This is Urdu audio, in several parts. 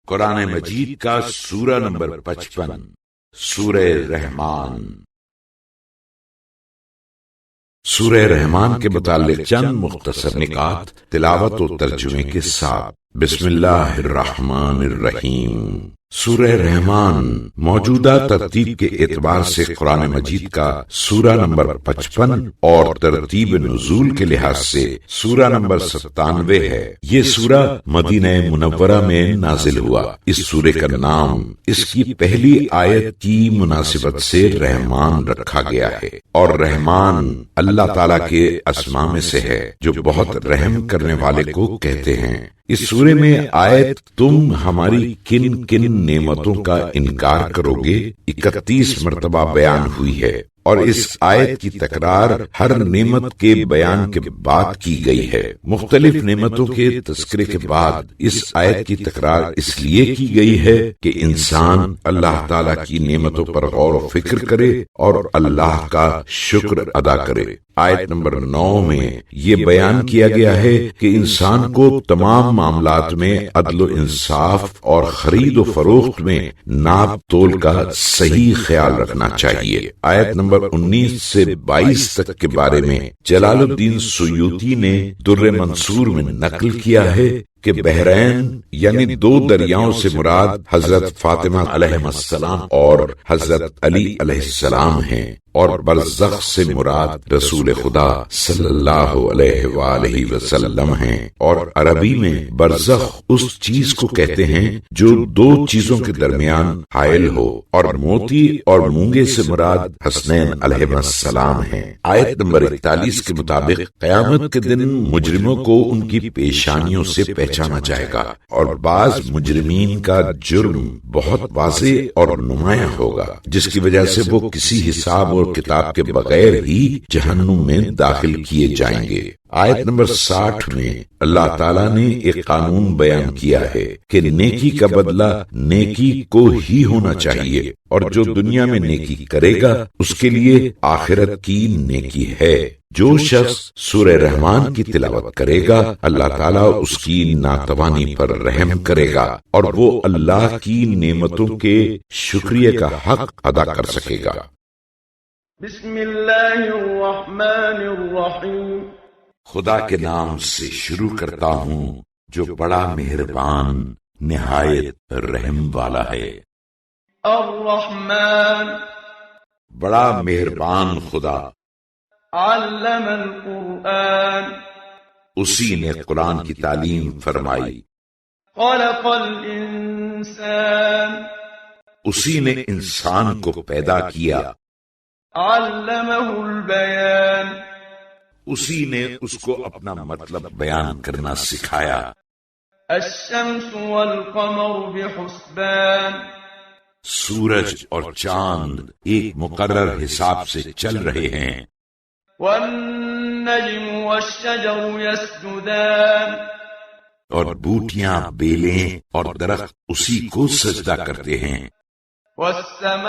قرآن مجید کا سورہ نمبر 55 سورہ رحمان۔ سورہ رحمان کے متعلق چند مختصر نکات تلاوت و ترجمے کے ساتھ۔ بسم اللہ الرحمن الرحیم۔ سورہ رحمان موجودہ ترتیب کے اعتبار سے قرآن مجید کا سورہ نمبر 55 اور ترتیب نزول کے لحاظ سے سورہ نمبر 97 ہے۔ یہ سورہ مدینہ منورہ میں نازل ہوا۔ اس سورے کا نام اس کی پہلی آیت کی مناسبت سے رحمان رکھا گیا ہے، اور رحمان اللہ تعالیٰ کے اسماء میں سے ہے جو بہت رحم کرنے والے کو کہتے ہیں۔ اس سورے میں آیت تم ہماری کن کن نعمتوں کا انکار کرو گے 31 مرتبہ بیان ہوئی ہے، اور اس آیت کی تکرار ہر نعمت کے بیان کے بعد کی گئی ہے۔ مختلف نعمتوں کے تذکرے کے بعد اس آیت کی تکرار اس لیے کی گئی ہے کہ انسان اللہ تعالیٰ کی نعمتوں پر غور و فکر کرے اور اللہ کا شکر ادا کرے۔ آیت نمبر 9 میں یہ بیان کیا گیا ہے کہ انسان کو تمام معاملات میں عدل و انصاف اور خرید و فروخت میں ناپ تول کا صحیح خیال رکھنا چاہیے۔ آیت نمبر 19 سے 22 تک کے بارے میں جلال الدین سیوطی نے در منصور میں نقل کیا ہے کہ بحرین یعنی 2 دریاؤں سے مراد حضرت فاطمہ علیہ السلام اور حضرت علی علیہ السلام ہیں، اور برزخ سے مراد رسول خدا صلی اللہ علیہ وآلہ وسلم ہیں۔ اور عربی میں برزخ اس چیز کو کہتے ہیں جو 2 چیزوں کے درمیان حائل ہو، اور موتی اور مونگے سے مراد حسنین علیہ السلام ہیں۔ آیت نمبر 41 کے مطابق قیامت کے دن مجرموں کو ان کی پیشانیوں سے پہچانا جائے گا، اور بعض مجرمین کا جرم بہت واضح اور نمایاں ہوگا، جس کی وجہ سے وہ کسی حساب اور کتاب کے بغیر ہی جہنم میں داخل کیے جائیں گے۔ آیت نمبر 60 میں اللہ تعالیٰ نے ایک قانون بیان کیا ہے کہ نیکی کا بدلہ نیکی کو ہی ہونا چاہیے، اور جو دنیا میں نیکی کرے گا اس کے لیے آخرت کی نیکی ہے۔ جو شخص سورہ رحمان کی تلاوت کرے گا اللہ تعالیٰ اس کی ناتوانی پر رحم کرے گا، اور وہ اللہ کی نعمتوں کے شکریہ کا حق ادا کر سکے گا۔ بسم اللہ الرحمن الرحیم۔ خدا کے نام سے شروع کرتا ہوں جو بڑا مہربان نہایت رحم والا ہے۔ الرحمن، بڑا مہربان خدا۔ علم القرآن، اسی نے قرآن کی تعلیم فرمائی۔ خلق الانسان، اسی نے انسان کو پیدا کیا۔ علمہ البیان، اسی نے اس کو اپنا مطلب بیان کرنا سکھایا۔ الشمس والقمر بحسبان، سورج اور چاند ایک مقرر حساب سے چل رہے ہیں۔ والنجم والشجر يسجدان، اور بوٹیاں، بیلیں اور درخت اسی کو سجدہ کرتے ہیں۔ والسماء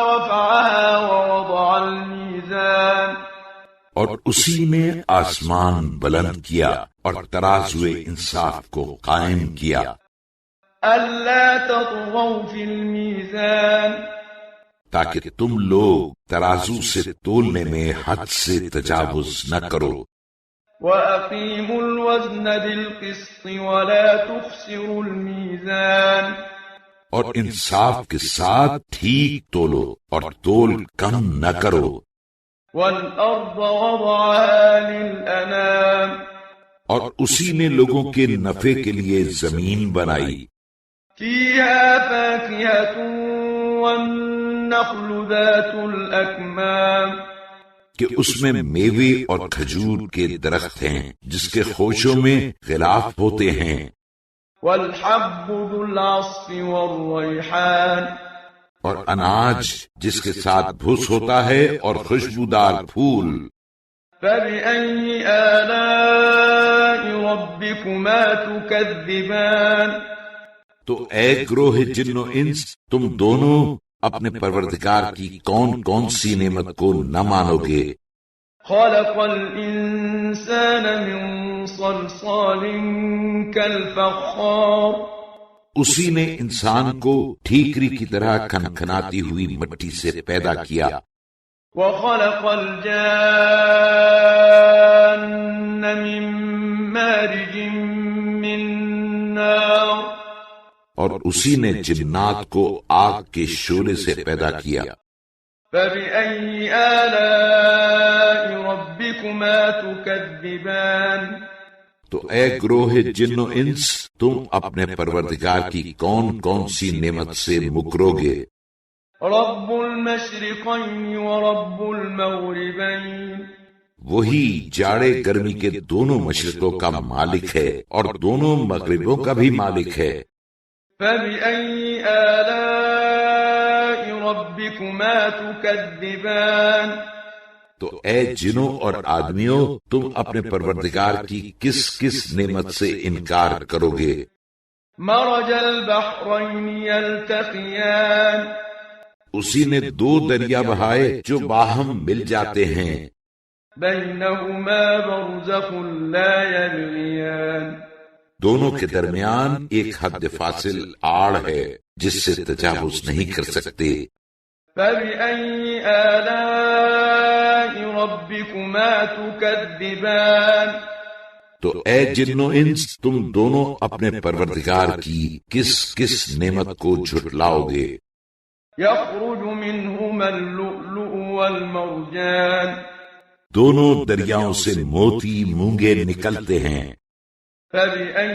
رفعها ووضع الميزان، اور اسی نے آسمان بلند کیا اور ترازوئے انصاف کو قائم کیا۔ ألا تطغوا في الميزان، تاکہ تم لوگ ترازو سے تولنے میں حد سے تجاوز نہ کرو۔ وأقيموا الوزن بالقسط ولا تخسروا الميزان، اور انصاف کے ساتھ ٹھیک تولو اور تول کم نہ کرو۔ والأرض وضعها للأنام، اور اسی نے لوگوں کے نفع کے لیے زمین بنائی۔ فيها فاكهة والنخل ذات الأكمام، کہ اس میں میوے اور کھجور کے درخت ہیں جس کے خوشوں میں غلاف ہوتے ہیں۔ والحب ذو العصف والريحان، اور اناج جس کے ساتھ بھس ہوتا ہے اور خوشبودار پھول۔ فبأي آلاء ربكما تكذبان، تو اے گروہ جن و انس، تم دونوں اپنے پروردگار کی کون کون سی نعمت کو نہ مانو گے؟ خلق الإنسان من صلصال كالفخار اسی نے انسان کو ٹھیکری کی طرح کھنکھناتی ہوئی مٹی سے پیدا کیا. وخلق الجان من مارج من نار اور اسی نے جنات کو آگ کے شعلے سے پیدا کیا. فبأي آلاء ربكما تكذبان تو اے گروہ جن و انس، تم اپنے پروردگار کی کون کون سی نعمت سے مکرو گے؟ رب المشرقين ورب المغربين، وہی جاڑے گرمی کے دونوں مشرقوں کا مالک ہے اور دونوں مغربوں کا بھی مالک ہے. فبأي آلاء ربكما تكذبان تو اے جنوں اور آدمیوں، تم اپنے پروردگار کی کس کس نعمت سے انکار کرو گے؟ مرج البحرين يلتقيان، اسی نے دو دریا بہائے جو باہم مل جاتے ہیں. بينهما برزخ لا يبغيان، دونوں کے درمیان ایک حد فاصل آڑ ہے جس سے تجاوز نہیں کر سکتے. فبأي آلاء ربكما تكذبان تو اے جن و انس، تم دونوں اپنے پروردگار کی کس کس نعمت کو جھٹلاؤ گے؟ يخرج منهما اللؤلؤ والمرجان، دونوں دریاؤں سے موتی مونگے نکلتے ہیں. فبأي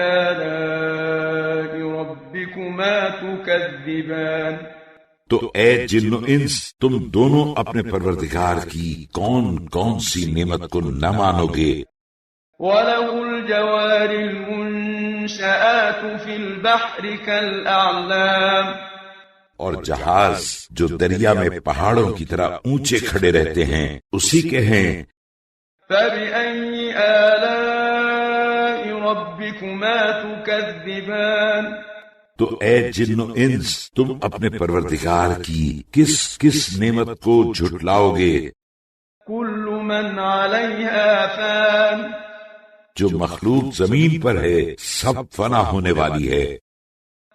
آلاء ربكما تكذبان تو اے جن و انس، تم دونوں اپنے پروردگار کی کون کون سی نعمت کو نہ مانو گے؟ وَلَهُ الْجَوَارِ الْمُنشَآتُ فِي الْبَحْرِ كَالْأَعْلَامِ، اور جہاز جو دریا میں پہاڑوں کی طرح اونچے کھڑے رہتے ہیں اسی کے ہیں. فَبِأَيِّ آلَاءِ رَبِّكُمَا تُكَذِّبَانِ تو اے جن و انس، تم اپنے پروردگار کی کس کس نعمت کو جھٹلاؤ گے؟ كُلُّ مَنْ عَلَيْهَا فَانٍ، جو مخلوق زمین پر ہے سب فنا ہونے والی ہے.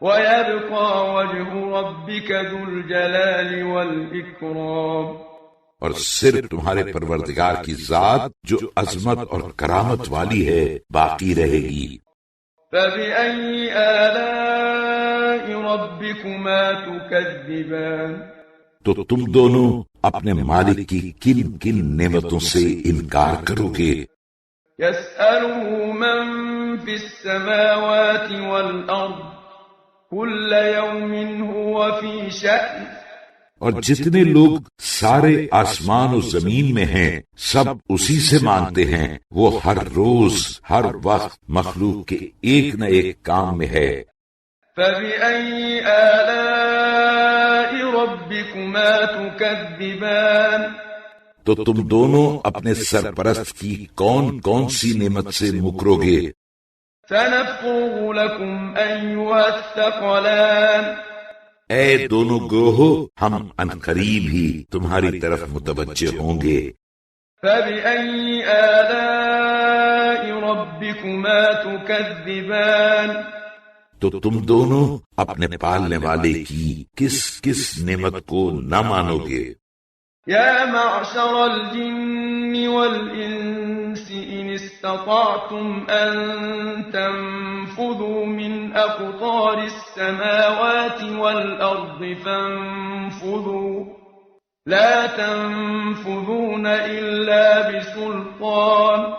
وَيَبْقَى وَجْهُ رَبِّكَ ذُو الْجَلَالِ وَالْإِكْرَامِ، اور صرف تمہارے پروردگار کی ذات جو عظمت اور کرامت والی ہے باقی رہے گی. فَبِأَيِّ آلَاءِ رَبِّكُمَا تُكَذِّبَانِ تو تم دونوں اپنے مالک کی کن کن نعمتوں سے انکار کرو گے؟ يَسْأَلُهُ مَن فِي السَّمَاوَاتِ وَالْأَرْضِ كُلَّ يَوْمٍ هُوَ فِي شَأْنٍ، اور جتنے لوگ سارے آسمان و زمین میں ہیں سب اسی سے مانگتے ہیں. وہ ہر روز ہر وقت مخلوق کے ایک نہ ایک کام میں ہے. فَبِأَيِّ آلَاءِ رَبِّكُمَا تُكَذِّبَانِ تو تم دونوں اپنے سرپرست کی کون کون سی نعمت سے مکرو گے؟ سَنَفْرُغُ لَكُمْ أَيُّهَ الثَّقَلَانِ، اے دونوں گروہوں، ہم عنقریب ہی تمہاری طرف متوجہ ہوں گے. فَبِأَيِّ آلَاءِ رَبِّكُمَا تُكَذِّبَانِ تو تم دونوں اپنے پالنے والے کی کس کس نعمت کو نہ مانو گے؟ يا معشر الجن والإنس إن استطعتم أن تنفذوا من أقطار السماوات والأرض فانفذوا لا تنفذون إلا بسلطان.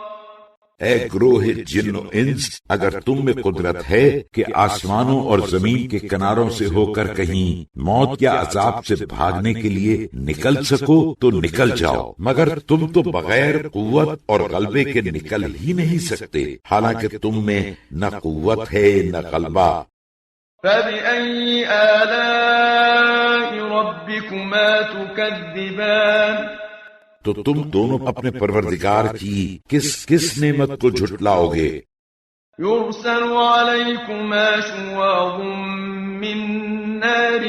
اے گروہ جن و انس، اگر تم میں قدرت ہے کہ آسمانوں اور زمین کے کناروں سے ہو کر کہیں موت یا عذاب سے بھاگنے کے لیے نکل سکو تو نکل جاؤ، مگر تم تو بغیر قوت اور غلبے کے نکل ہی نہیں سکتے، حالانکہ تم میں نہ قوت ہے نہ غلبہ. فَبِأَيِّ آلَاءِ رَبِّكُمَا تُكَذِّبَانِ تو تم دونوں اپنے پروردگار کی کس کس نعمت کو جھٹلاؤ گے؟ يُرْسَلُ عَلَيْكُمَا شُوَاظٌ مِّن نَّارٍ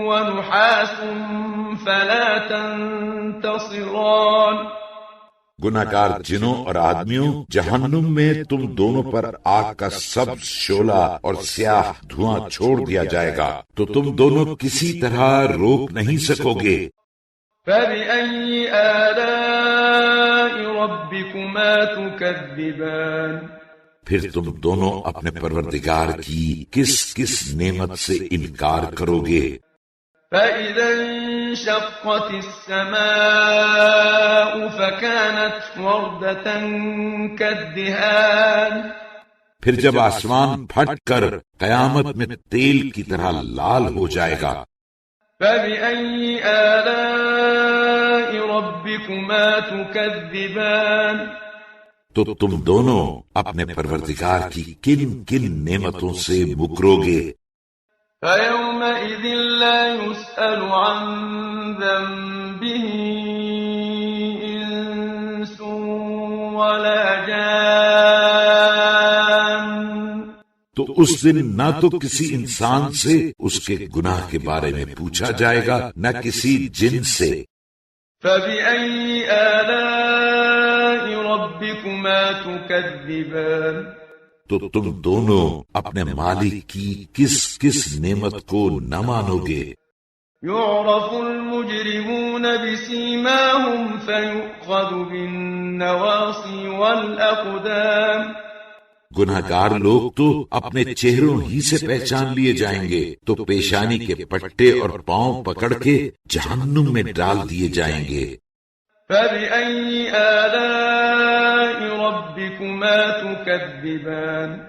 وَنُحَاسٌ فَلَا تَنتَصِرَانِ گناہگار جنوں اور آدمیوں، جہنم میں تم دونوں پر آگ کا سبز شعلہ اور سیاہ دھواں چھوڑ دیا جائے گا تو تم دونوں کسی طرح روک نہیں سکو گے۔ فَبِأَيِّ آلَاءِ رَبِّكُمَا تُكَذِّبَانِ؟ پھر تم دونوں اپنے پروردگار کی کس کس نعمت سے انکار کرو گے؟ فَإِذَا انشَقَّتِ السَّمَاءُ فَكَانَتْ وَرْدَةً كَالدِّهَانِ، پھر جب آسمان پھٹ کر قیامت میں تیل کی طرح لال ہو جائے گا۔ فَبِأَيِّ آلَاءِ رَبِّكُمَا تُكَذِّبَانِ؟ تو تم دونوں اپنے پروردگار کی کن کن نعمتوں سے مکرو گے؟ فَيَوْمَئِذٍ لَا يُسْأَلُ عَن ذَنبِهِ إِنسٌ وَلَا جَانٌّ، تو اس دن نہ تو کسی انسان سے اس کے گناہ کے بارے میں پوچھا جائے گا، نہ کسی جن سے۔ فَبِأَيِّ آلَاءِ رَبِّكُمَا تُكَذِّبَانِ؟ تو تم دونوں اپنے مالک کی کس کس نعمت کو نہ مانو گے؟ يُعْرَفُ الْمُجْرِمُونَ بِسِيمَاهُمْ فَيُؤْخَذُ بِالنَّوَاصِي وَالْأَقْدَامِ، گناہگار لوگ تو اپنے چہروں ہی سے پہچان لیے جائیں گے، تو پیشانی کے پٹے اور پاؤں پکڑ کے جہنم میں ڈال دیے جائیں گے۔ فَبِأَيِّ آلَاءِ رَبِّكُمَا تُكَذِّبَانِ؟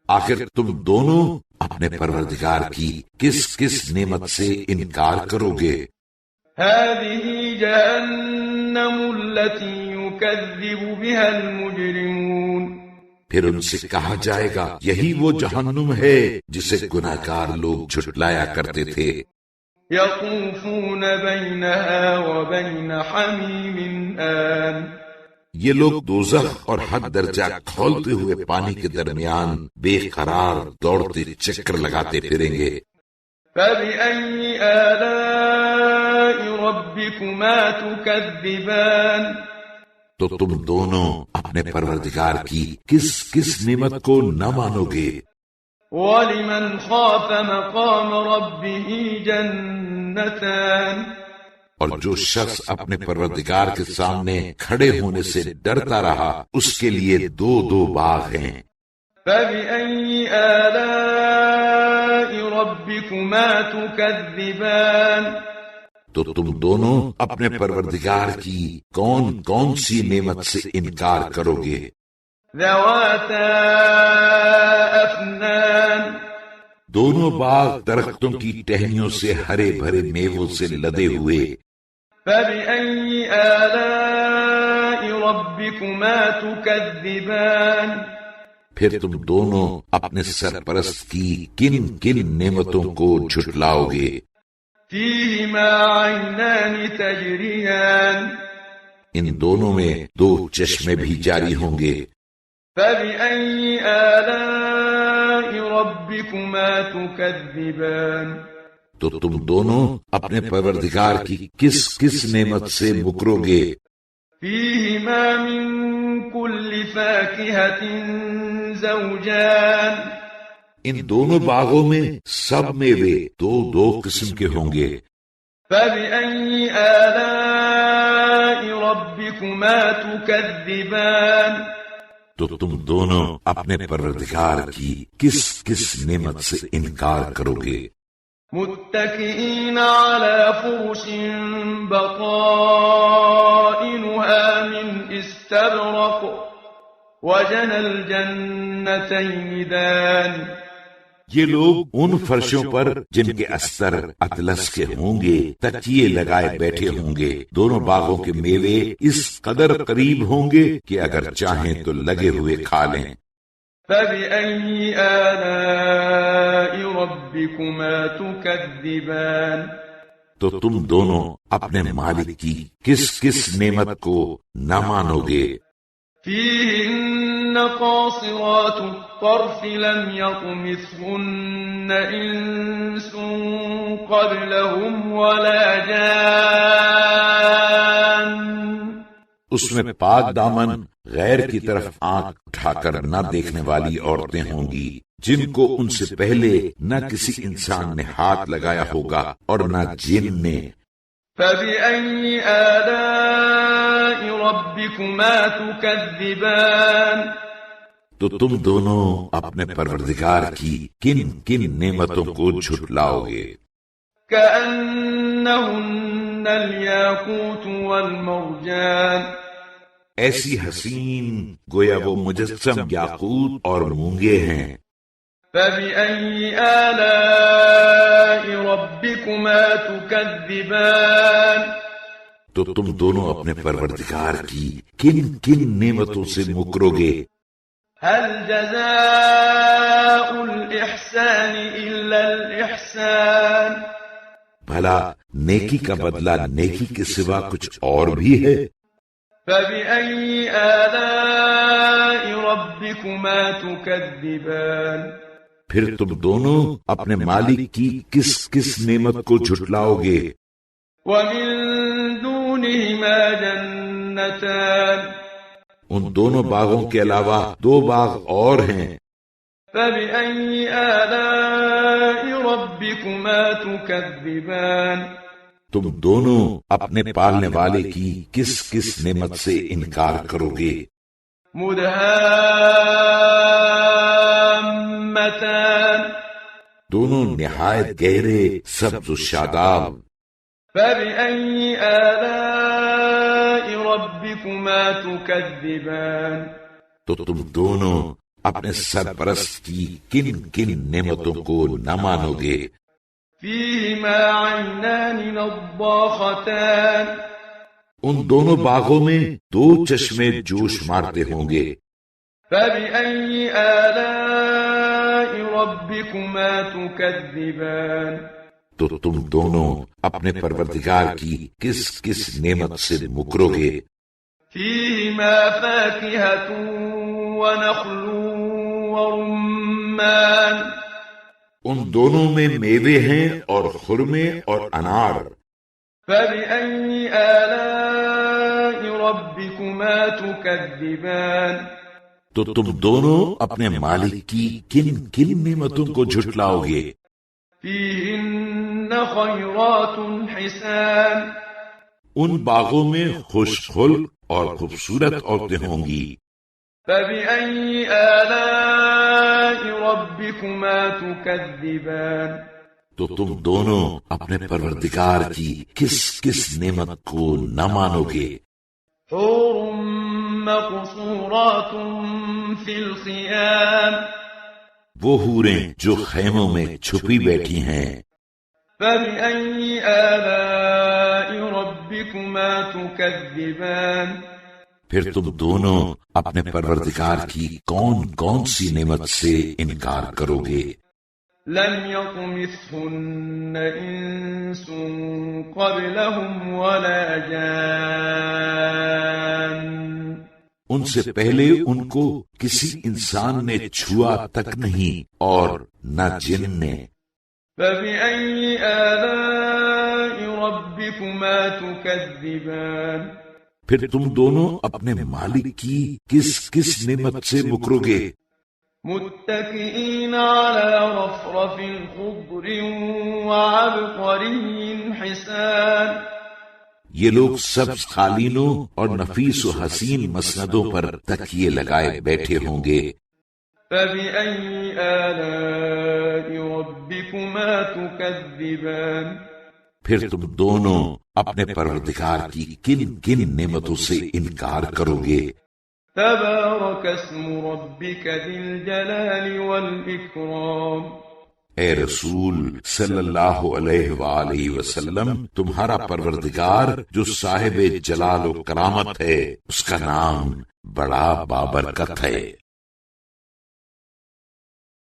آخر تم دونوں اپنے پروردگار کی کس کس نعمت سے انکار کرو گے؟ هَذِهِ جَهَنَّمُ الَّتِي يُكَذِّبُ بِهَا الْمُجْرِمُونَ، پھر ان سے کہا جائے گا یہی وہ جہنم ہے جسے گناہگار لوگ جھٹلایا کرتے تھے۔ يَطُوفُونَ بَيْنَهَا وَبَيْنَ حَمِيمٍ آنٍ، یہ لوگ دوزخ اور حد درجہ کھولتے ہوئے پانی کے درمیان بے قرار دوڑتے چکر لگاتے پھریں گے۔ فَبِأَيِّ آلَاءِ رَبِّكُمَا تُكَذِّبَانِ؟ تو تم دونوں اپنے پروردگار کی کس کس نعمت کو نہ مانو گے؟ وَلِمَنْ خَافَ مَقَامَ رَبِّهِ جَنَّتَانِ، اور جو شخص اپنے پروردگار کے سامنے کھڑے ہونے سے ڈرتا رہا اس کے لیے دو دو باغ ہیں۔ فَبِأَيِّ آلَاءِ رَبِّكُمَا تُكَذِّبَانِ؟ تو تم دونوں اپنے پروردگار کی کون کون سی نعمت سے انکار کرو گے؟ ذَوَاتَا أَفْنَانٍ، دونوں باغ درختوں کی ٹہنیوں سے ہرے بھرے میووں سے لدے ہوئے۔ فَبِأَيِّ آلَاءِ رَبِّكُمَا تُكَذِّبَانِ؟ پھر تم دونوں اپنے سرپرست کی کن کن نعمتوں کو جھٹلاؤ گے؟ فِيهِمَا عَيْنَانِ تَجْرِيَانِ، ان دونوں میں دو چشمے بھی جاری ہوں گے۔ فَبِأَيِّ آلَاءِ رَبِّكُمَا تُكَذِّبَانِ؟ تو تم دونوں اپنے پروردگار کی کس کس نعمت سے مکرو گے؟ فِيهِمَا مِن كُلِّ فَاكِهَةٍ زَوْجَانِ، ان دونوں باغوں میں سب میوے دو دو قسم کے ہوں گے۔ فَبِأَيِّ آلَاءِ رَبِّكُمَا تُكَذِّبَانِ؟ تو تم دونوں اپنے پروردگار کی کس کس نعمت سے انکار کرو گے؟ متكئين على فرش بطائنها من استبرق وجنى الجنتين دان، یہ لوگ ان فرشوں پر جن کے استر اطلس کے ہوں گے تکیے لگائے بیٹھے ہوں گے، دونوں باغوں کے میوے اس قدر قریب ہوں گے کہ اگر چاہیں تو لگے ہوئے کھا لیں۔ فَبِأَيِّ آلَاءِ رَبِّكُمَا تُكَذِّبَانِ؟ تو تم دونوں اپنے مالک کی کس کس نعمت کو نہ مانو گے؟ فِيهِنَّ قَاصِرَاتُ الطَّرْفِ لَمْ يَطْمِثْهُنَّ إِنسٌ قَبْلَهُمْ وَلَا جَانٌّ، اس میں پاک دامن غیر کی طرف آنکھ اٹھا کر نہ دیکھنے والی عورتیں ہوں گی جن کو ان سے پہلے نہ کسی انسان نے ہاتھ لگایا ہوگا اور نہ جن نے۔ فَبِأَيِّ آلَاءِ رَبِّكُمَا تُكَذِّبَانِ؟ تو تم دونوں اپنے پروردگار کی کن کن نعمتوں کو جھٹلاؤ گے؟ كَأَنَّهُنَّ الْيَاقُوتُ وَالْمَرْجَانُ، ایسی حسین گویا وہ مجسم یاقوت اور مونگے ہیں۔ فَبِأَيِّ آلَاءِ رَبِّكُمَا تُكَذِّبَانِ؟ تو تم دونوں اپنے پروردگار کی کن کن نعمتوں سے مکرو گے؟ هَلْ جَزَاءُ الْإِحْسَانِ إِلَّا الْإِحْسَانُ؟ بھلا نیکی کا بدلہ نیکی کے سوا کچھ اور بھی ہے؟ فَبِأَيِّ آلَاءِ رَبِّكُمَا تُكَذِّبَانِ؟ پھر تم دونوں اپنے مالک کی کس کس نعمت کو جھٹلاؤ گے؟ وَمِن دُونِهِمَا جَنَّتَانِ، ان دونوں باغوں کے علاوہ دو باغ اور ہیں۔ فَبِأَيِّ آلَاءِ رَبِّكُمَا تُكَذِّبَانِ؟ تم دونوں اپنے پالنے والے کی کس کس نعمت سے انکار کرو گے؟ مدہامتان، دونوں نہایت گہرے سبز و شاداب۔ فَبِأَيِّ آلَاءِ رَبِّكُمَا تُكَذِّبَانِ؟ تو تم دونوں اپنے سرپرست کی کن کن نعمتوں کو نہ مانو گے؟ فِيهِمَا عَيْنَانِ نَضَّاخَتَانِ، ان دونوں باغوں میں دو چشمے جوش مارتے ہوں گے۔ فَبِأَيِّ آلَاءِ رَبِّكُمَا تُكَذِّبَانِ؟ تو تم دونوں اپنے پروردگار کی کس کس نعمت سے مکرو گے؟ فِيهِمَا فَاكِهَةٌ وَنَخْلٌ وَرُمَّانٌ، ان دونوں میں میوے ہیں اور خرمے اور انار۔ فَبِأَيِّ آلَاءِ رَبِّكُمَا تُكَذِّبَانِ؟ تو تم دونوں اپنے مالک کی کن کن نعمتوں کو جھٹلاؤ گے؟ فِيهِنَّ خَيْرَاتٌ حِسَانٌ، ان باغوں میں خوش خلق اور خوبصورت عورتیں ہوں گی۔ فَبِأَيِّ آلَاءِ رَبِّكُمَا تُكَذِّبَانِ؟ تو تم دونوں اپنے پروردگار کی کس کس نعمت کو نہ مانو گے؟ حور مقصورات فی الخیام، وہ حوریں جو خیموں میں چھپی بیٹھی ہیں۔ فَبِأَيِّ آلَاءِ رَبِّكُمَا تُكَذِّبَانِ؟ پھر تم دونوں اپنے پروردگار کی کون کون سی نعمت سے انکار کرو گے؟ لم يطمثهن انس قبلهم ولا جان، ان سے پہلے ان کو کسی انسان نے چھوا تک نہیں اور نہ جن نے۔ فَبِأَيِّ آلَاءِ رَبِّكُمَا تُكَذِّبَانِ؟ پھر تم دونوں اپنے مالک کی کس کس نعمت سے مکرو گے؟ متكئين على رفرف خضر وعبقري حسان، یہ لوگ سبز قالینوں اور نفیس و حسین مسندوں پر تکیے لگائے بیٹھے ہوں گے۔ فَبِأَيِّ آلَاءِ رَبِّكُمَا تُكَذِّبَانِ؟ پھر تم دونوں اپنے پروردگار کی کن کن نعمتوں سے انکار کرو گے؟ تبارک اسم ربک ذی الجلال والإکرام، اے رسول صلی اللہ علیہ وآلہ وسلم، تمہارا پروردگار جو صاحب جلال و کرامت ہے، اس کا نام بڑا بابرکت ہے۔